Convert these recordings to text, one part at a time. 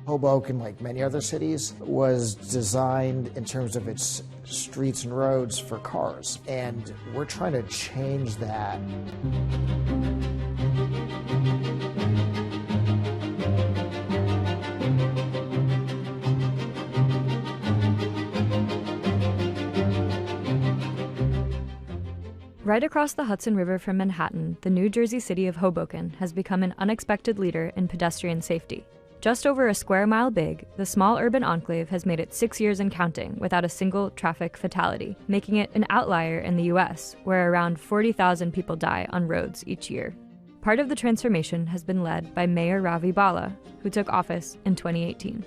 Hoboken, like many other cities, was designed in terms of its streets and roads for cars, and we're trying to change that. Right across the Hudson River from Manhattan, the New Jersey city of Hoboken has become an unexpected leader in pedestrian safety. Just over a square mile big, the small urban enclave has made it 6 years and counting without a single traffic fatality, making it an outlier in the U.S., where around 40,000 people die on roads each year. Part of the transformation has been led by Mayor Ravi Bhalla, who took office in 2018.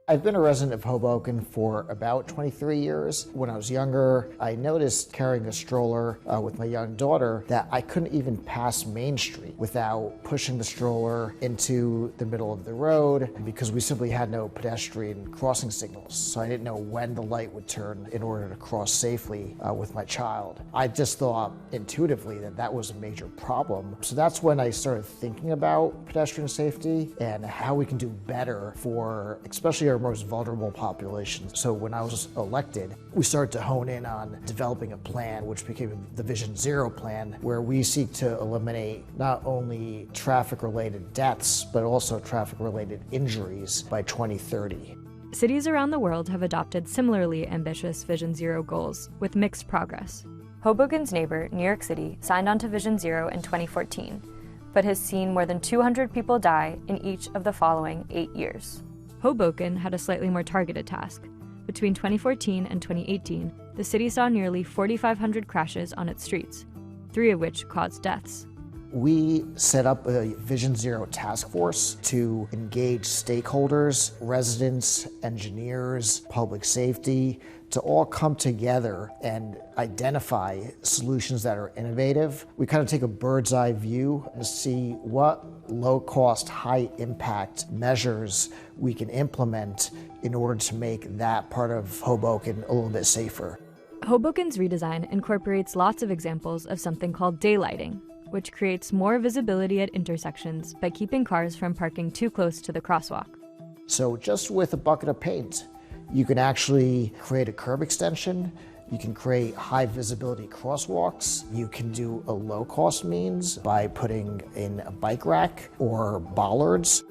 I've been a resident of Hoboken for about 23 years. When I was younger, I noticed carrying a stroller with my young daughter that I couldn't even pass Main Street without pushing the stroller into the middle of the road because we simply had no pedestrian crossing signals. So I didn't know when the light would turn in order to cross safely with my child. I just thought intuitively that that was a major problem. So that's when I started thinking about pedestrian safety and how we can do better for especially our most vulnerable populations. So when I was elected, we started to hone in on developing a plan, which became the Vision Zero plan, where we seek to eliminate not only traffic-related deaths, but also traffic-related injuries by 2030. Cities around the world have adopted similarly ambitious Vision Zero goals, with mixed progress. Hoboken's neighbor, New York City, signed on to Vision Zero in 2014, but has seen more than 200 people die in each of the following 8 years. Hoboken had a slightly more targeted task. Between 2014 and 2018, the city saw nearly 4,500 crashes on its streets, 3 of which caused deaths. We set up a Vision Zero task force to engage stakeholders, residents, engineers, public safety, to all come together and identify solutions that are innovative. We kind of take a bird's eye view and see what low-cost, high-impact measures we can implement in order to make that part of Hoboken a little bit safer. Hoboken's redesign incorporates lots of examples of something called daylighting, which creates more visibility at intersections by keeping cars from parking too close to the crosswalk. So just with a bucket of paint, you can actually create a curb extension, you can create high visibility crosswalks, you can do a low cost means by putting in a bike rack or bollards.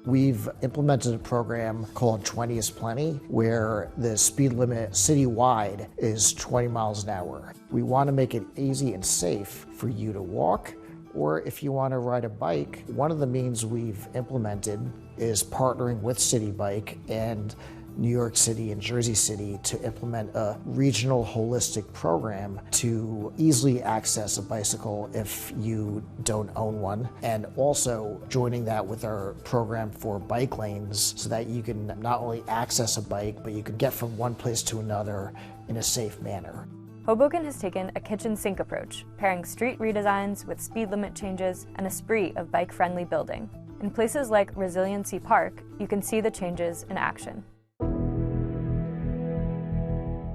We've implemented a program called 20 is Plenty, where the speed limit citywide is 20 miles an hour. We want to make it easy and safe for you to walk, or if you want to ride a bike. One of the means we've implemented is partnering with City Bike and New York City and Jersey City to implement a regional holistic program to easily access a bicycle if you don't own one, and also joining that with our program for bike lanes so that you can not only access a bike, but you can get from one place to another in a safe manner. Hoboken has taken a kitchen sink approach, pairing street redesigns with speed limit changes and a spree of bike-friendly building. In places like Resiliency Park, you can see the changes in action.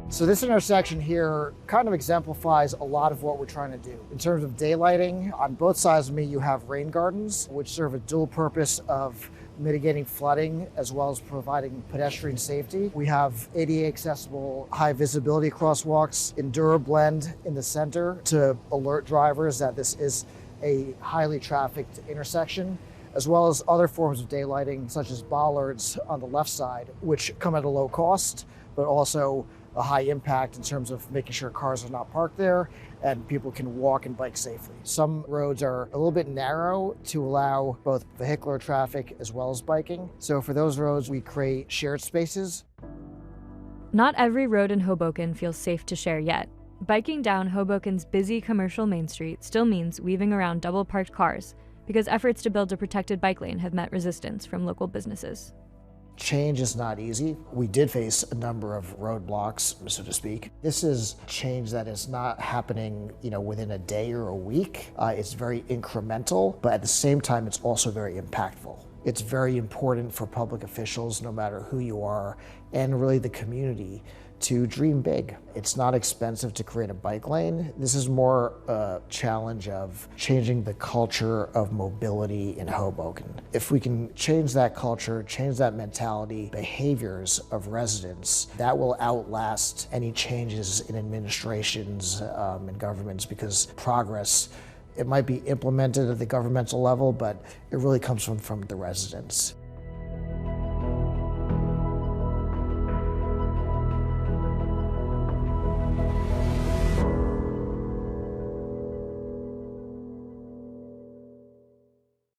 So this intersection here kind of exemplifies a lot of what we're trying to do. In terms of daylighting, on both sides of me you have rain gardens, which serve a dual purpose of mitigating flooding as well as providing pedestrian safety. We have ADA accessible high visibility crosswalks in DuraBlend in the center to alert drivers that this is a highly trafficked intersection, as well as other forms of daylighting such as bollards on the left side, which come at a low cost, but also a high impact in terms of making sure cars are not parked there and people can walk and bike safely. Some roads are a little bit narrow to allow both vehicular traffic as well as biking. So for those roads, we create shared spaces. Not every road in Hoboken feels safe to share yet. Biking down Hoboken's busy commercial Main Street still means weaving around double-parked cars because efforts to build a protected bike lane have met resistance from local businesses. Change is not easy. We did face a number of roadblocks, so to speak. This is change that is not happening, within a day or a week. It's very incremental, but at the same time, it's also very impactful. It's very important for public officials, no matter who you are, and really the community, to dream big. It's not expensive to create a bike lane. This is more a challenge of changing the culture of mobility in Hoboken. If we can change that culture, change that mentality, behaviors of residents, that will outlast any changes in administrations and governments, because progress, it might be implemented at the governmental level, but it really comes from the residents.